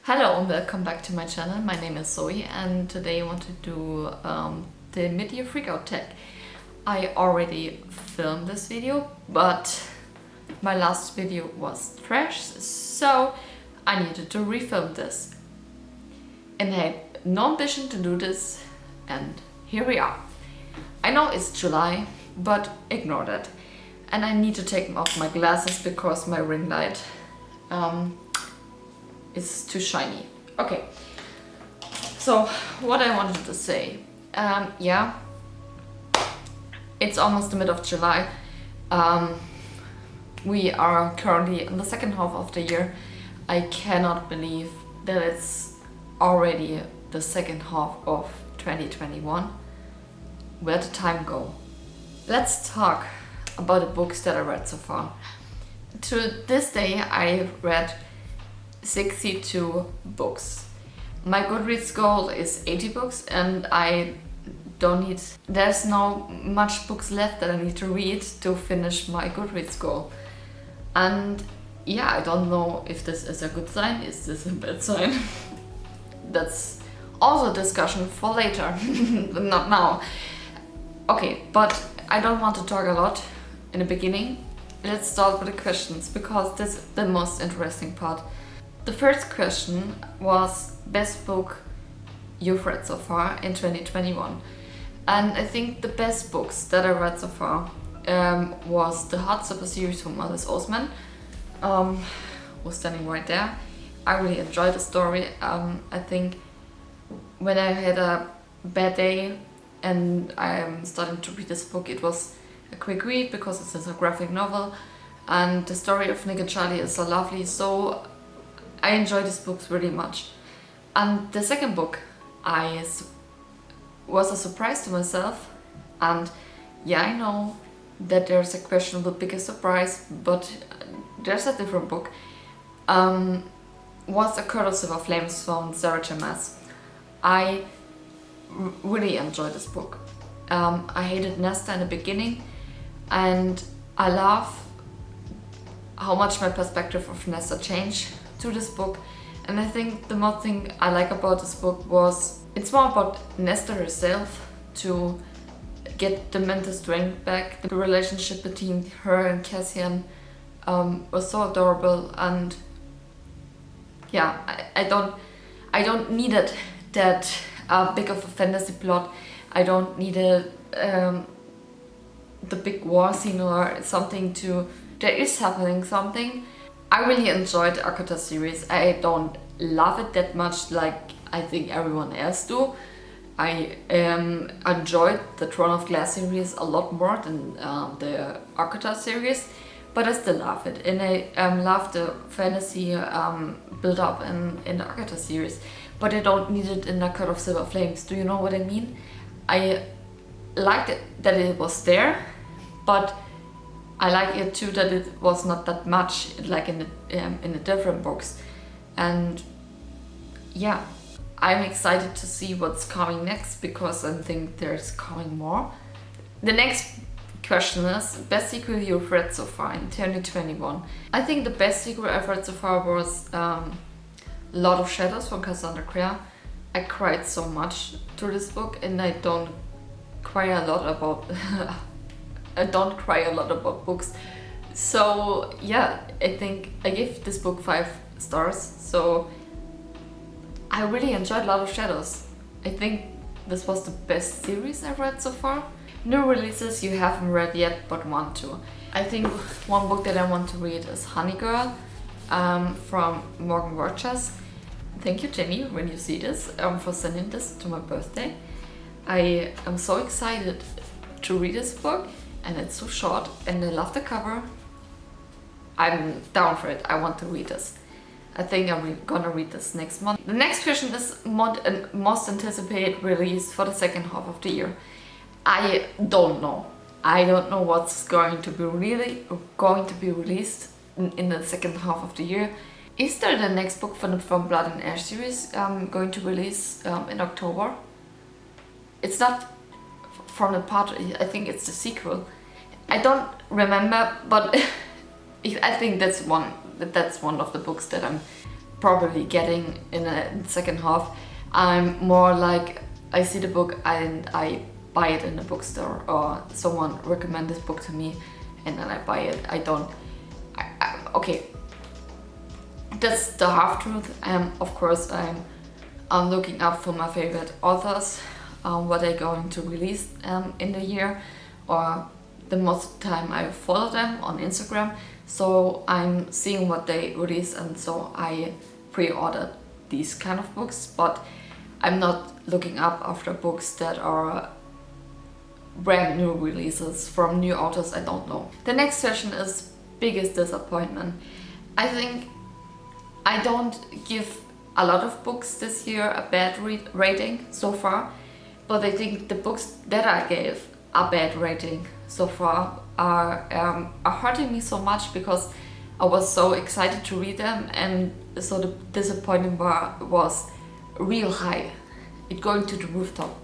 Hello and welcome back to my channel. My name is Zoe and today I want to do the mid-year freakout tag. I already filmed this video, but my last video was trash, so I needed to refilm this. And I had no ambition to do this, and here we are. I know it's July, but ignore that. And I need to take off my glasses because my ring light is too shiny. Okay, so what I wanted to say, yeah, it's almost the mid of July. We are currently in the second half of the year. I cannot believe that it's already the second half of 2021. Where did time go? Let's talk about the books that I read so far. To this day, I read 62 books. My Goodreads goal is 80 books and there's no much books left that I need to read to finish my Goodreads goal. And yeah, I don't know if this is a good sign, is this a bad sign? That's also a discussion for later, not now. Okay, but I don't want to talk a lot in the beginning. Let's start with the questions because this is the most interesting part. The first question was best book you've read so far in 2021. And I think the best books that I read so far was the Heartstopper series from Alice Oseman. Was standing right there. I really enjoyed the story. I think when I had a bad day and I'm starting to read this book, it was a quick read because it's a graphic novel and the story of Nick and Charlie is so lovely, so I enjoy these books really much. And the second book was a surprise to myself, and yeah, I know that there's a question of the biggest surprise, but there's a different book. Was A Court of Silver Flames from Sarah J. Maas. I really enjoyed this book. I hated Nesta in the beginning, and I love how much my perspective of Nesta changed to this book. And I think the most thing I like about this book was it's more about Nesta herself to get the mental strength back. The relationship between her and Cassian was so adorable, and yeah, I don't need it that big of a fantasy plot. I don't need the big war scene or something there is happening something. I really enjoyed the Akata series. I don't love it that much like I think everyone else do. I enjoyed the Throne of Glass series a lot more than the Akata series, but I still love it. And I love the fantasy build up in the Akata series, but I don't need it in the Court of Silver Flames. Do you know what I mean? I liked it that it was there, but I like it too that it was not that much like in the different books. And yeah, I'm excited to see what's coming next because I think there's coming more. The next question is best sequel you've read so far in 2021. I think the best sequel I've read so far was Lord of Shadows from Cassandra Clare. I cried so much through this book, and I don't cry a lot about books. So yeah, I think I gave this book 5 stars. So I really enjoyed Lord of Shadows. I think this was the best series I've read so far. New releases you haven't read yet but want to. I think one book that I want to read is Honey Girl from Morgan Rogers. Thank you, Jenny, when you see this, for sending this to my birthday. I am so excited to read this book, and it's so short, and I love the cover. I'm down for it. I want to read this. I think I'm gonna read this next month. The next question is most anticipated release for the second half of the year. I don't know. I don't know what's going to be released in the second half of the year. Is there the next book from Blood and Ash series going to release in October? It's not from the part, I think it's the sequel. I don't remember, but I think that's one of the books that I'm probably getting in the second half. I'm more like, I see the book and I buy it in a bookstore, or someone recommend this book to me and then I buy it. I don't, okay, that's the half truth. Of course, I'm looking up for my favorite authors, what they're going to release in the year, or the most time I follow them on Instagram. So I'm seeing what they release, and so I pre-ordered these kind of books, but I'm not looking up after books that are brand new releases from new authors I don't know. The next session is biggest disappointment. I think I don't give a lot of books this year a bad rating so far, but I think the books that I gave a bad rating so far are hurting me so much, because I was so excited to read them, and so the disappointment bar was real high. It going to the rooftop.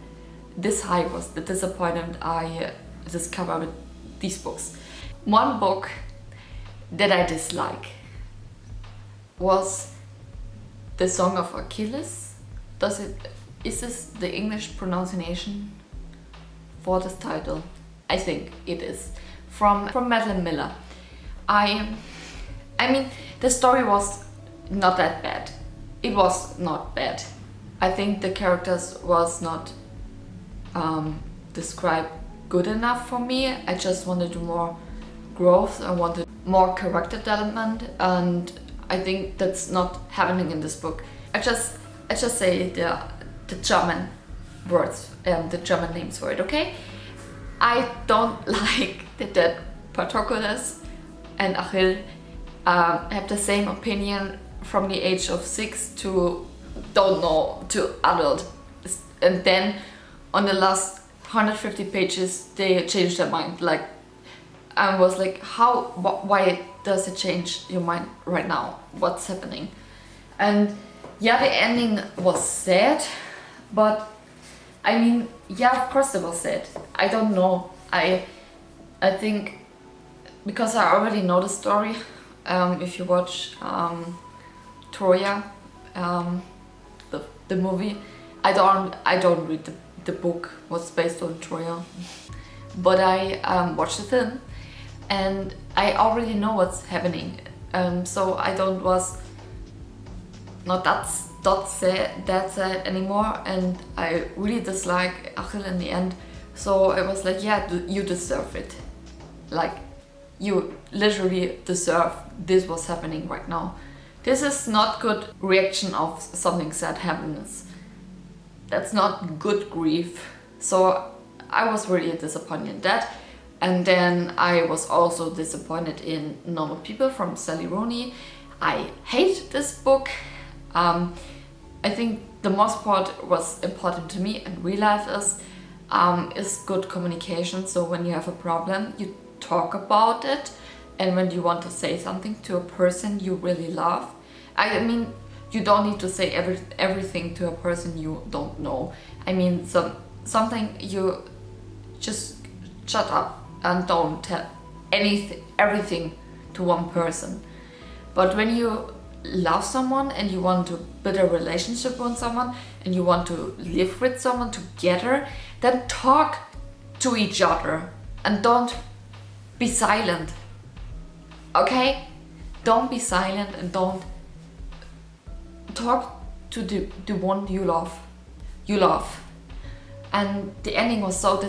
This high was the disappointment I discovered with these books. One book that I dislike was The Song of Achilles. Is this the English pronunciation for this title? I think it is. From Madeline Miller. I mean, the story was not that bad. It was not bad. I think the characters was not described good enough for me. I just wanted more growth. I wanted more character development, and I think that's not happening in this book. I just say the German words, the German names for it, okay? I don't like that Patroclus and Achill have the same opinion from the age of 6 to, don't know, to adult. And then on the last 150 pages they changed their mind. Like, I was like, why does it change your mind right now? What's happening? And yeah, the ending was sad, but I mean, yeah, of course it was sad. I don't know. I think because I already know the story. If you watch Troya, the movie, I don't read the book what's based on Troya, but I watched the film, and I already know what's happening. So I don't was not that sad anymore, and I really dislike Achille in the end. So I was like, yeah, you deserve it. Like, you literally deserve this was happening right now. This is not good reaction of something sad happens. That's not good grief. So I was really disappointed in that. And then I was also disappointed in Normal People from Sally Rooney. I hate this book. I think the most part was important to me in real life is good communication. So when you have a problem, you talk about it, and when you want to say something to a person you really love, I mean, you don't need to say everything to a person you don't know. I mean, something you just shut up and don't tell everything to one person. But when you love someone and you want to build a relationship with someone and you want to live with someone together, then talk to each other and don't be silent. Okay? Don't be silent and don't talk to the one you love. And the ending was so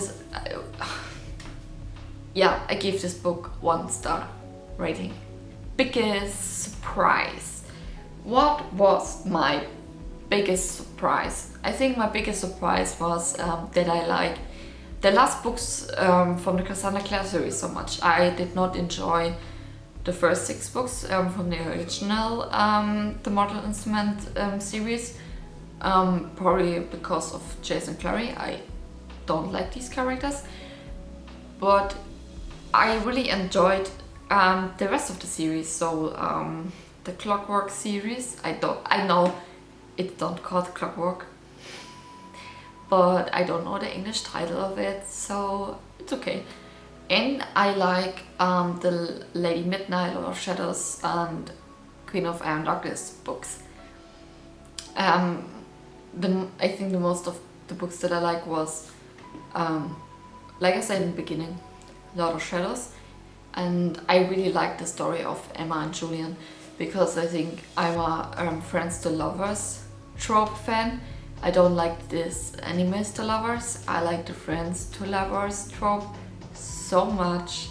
yeah, I gave this book 1 star rating. Biggest surprise. What was my biggest surprise? I think my biggest surprise was that I like the last books from the Cassandra Clare series so much. I did not enjoy the first 6 books from the original The Mortal Instrument series, probably because of Jason Clary. I don't like these characters, but I really enjoyed the rest of the series. So the Clockwork series, I know it's not called Clockwork, but I don't know the English title of it, so it's okay. And I like the Lady Midnight, Lord of Shadows and Queen of Iron Darkness books. I think the most of the books that I like was, like I said in the beginning, Lord of Shadows, and I really like the story of Emma and Julian, because I think I'm a friends to lovers trope fan. I don't like this enemies to lovers. I like the friends to lovers trope so much,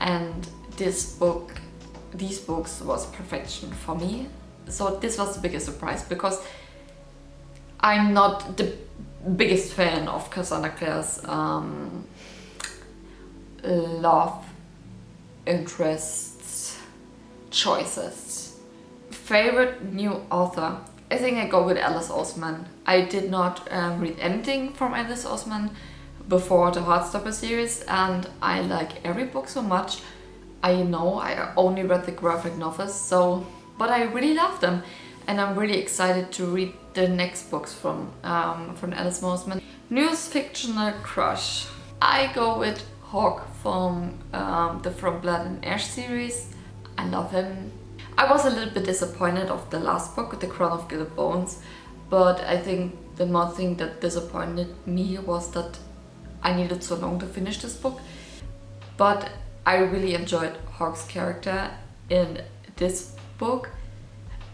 and these books was perfection for me. So this was the biggest surprise, because I'm not the biggest fan of Cassandra Clare's love interests choices. Favorite new author? I think I go with Alice Oseman. I did not read anything from Alice Oseman before the Heartstopper series, and I like every book so much. I know I only read the graphic novels, but I really love them, and I'm really excited to read the next books from Alice Oseman. Newest fictional crush. I go with Hawk from the From Blood and Ash series. I love him. I was a little bit disappointed of the last book, The Crown of Gilded Bones, but I think the more thing that disappointed me was that I needed so long to finish this book. But I really enjoyed Hawk's character in this book.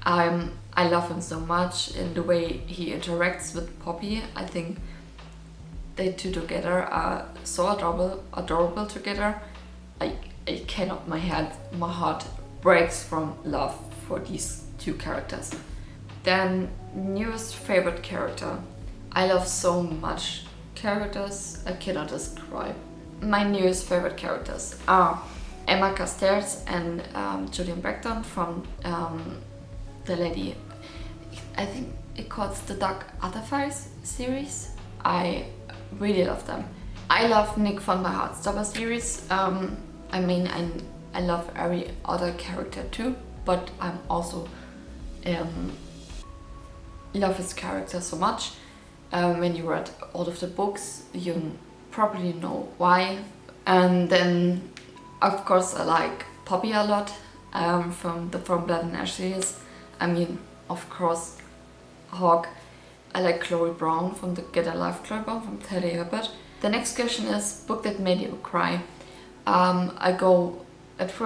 I love him so much in the way he interacts with Poppy. I think they two together are so adorable together. I cannot, my heart breaks from love for these two characters. Then newest favorite character. I love so much characters I cannot describe. My newest favorite characters are Emma Casteres and Julian Beckton from the lady, I think it calls the Dark Otherfiles series. I really love them. I love Nick from the Heartstopper series. I mean, I love every other character too, but I'm also love his character so much. When you read all of the books, you probably know why. And then, of course, I like Poppy a lot from the From Blood and Ash series. I mean, of course, Hawk. I like Chloe Brown from the Get a Life Chloe Brown from Teddy Herbert. The next question is book that made you cry. I go with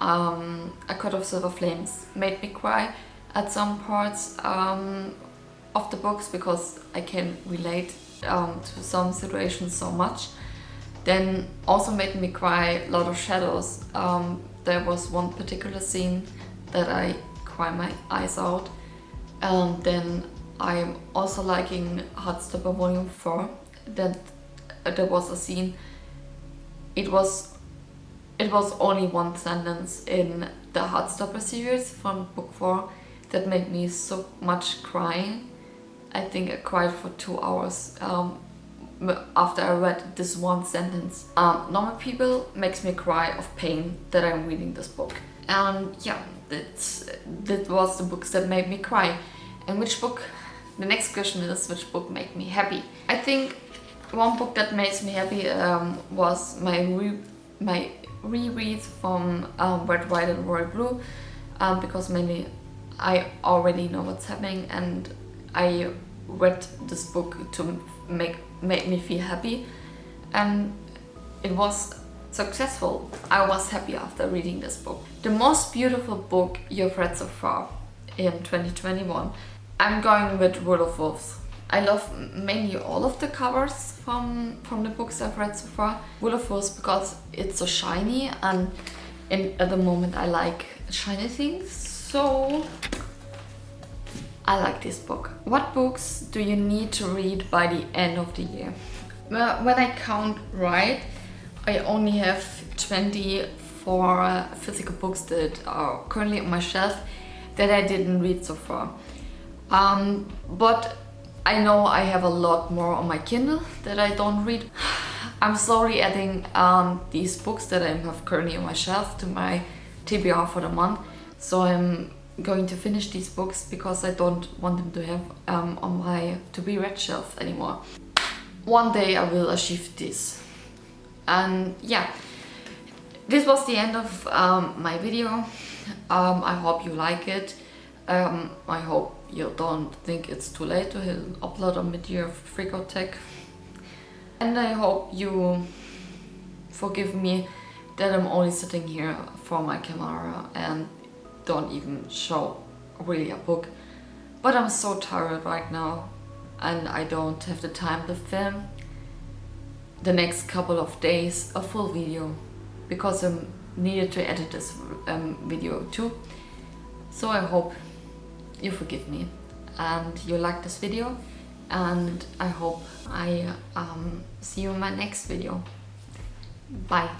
A Court of Silver Flames. Made me cry at some parts of the books because I can relate to some situations so much. Then also made me cry Lord of Shadows. There was one particular scene that I cry my eyes out. Then I'm also liking Heartstopper Volume 4. That there was a scene. It was only one sentence in the Heartstopper series from book 4 that made me so much crying. I think I cried for 2 hours after I read this one sentence. Normal People makes me cry of pain that I'm reading this book. And yeah, that was the books that made me cry. And which book? The next question is which book made me happy. I think one book that makes me happy was my reread from Red, White and Royal Blue, because mainly I already know what's happening, and I read this book to make me feel happy, and it was successful. I was happy after reading this book. The most beautiful book you've read so far in 2021. I'm going with Rule of Wolves. I love mainly all of the covers from the books I've read so far. Rule of Wolves because it's so shiny, and at the moment I like shiny things, so I like this book. What books do you need to read by the end of the year? Well, when I count right, I only have 24 physical books that are currently on my shelf that I didn't read so far. But I know I have a lot more on my Kindle that I don't read. I'm slowly adding these books that I have currently on my shelf to my TBR for the month. So I'm going to finish these books because I don't want them to have on my to-be read shelf anymore. One day I will achieve this. And yeah, this was the end of my video. I hope you like it. I hope you don't think it's too late to upload a mid-year freakout tag. And I hope you forgive me that I'm only sitting here for my camera and don't even show really a book. But I'm so tired right now and I don't have the time to film the next couple of days a full video because I needed to edit this video too. So I hope you forgive me and you like this video, and I hope I see you in my next video. Bye.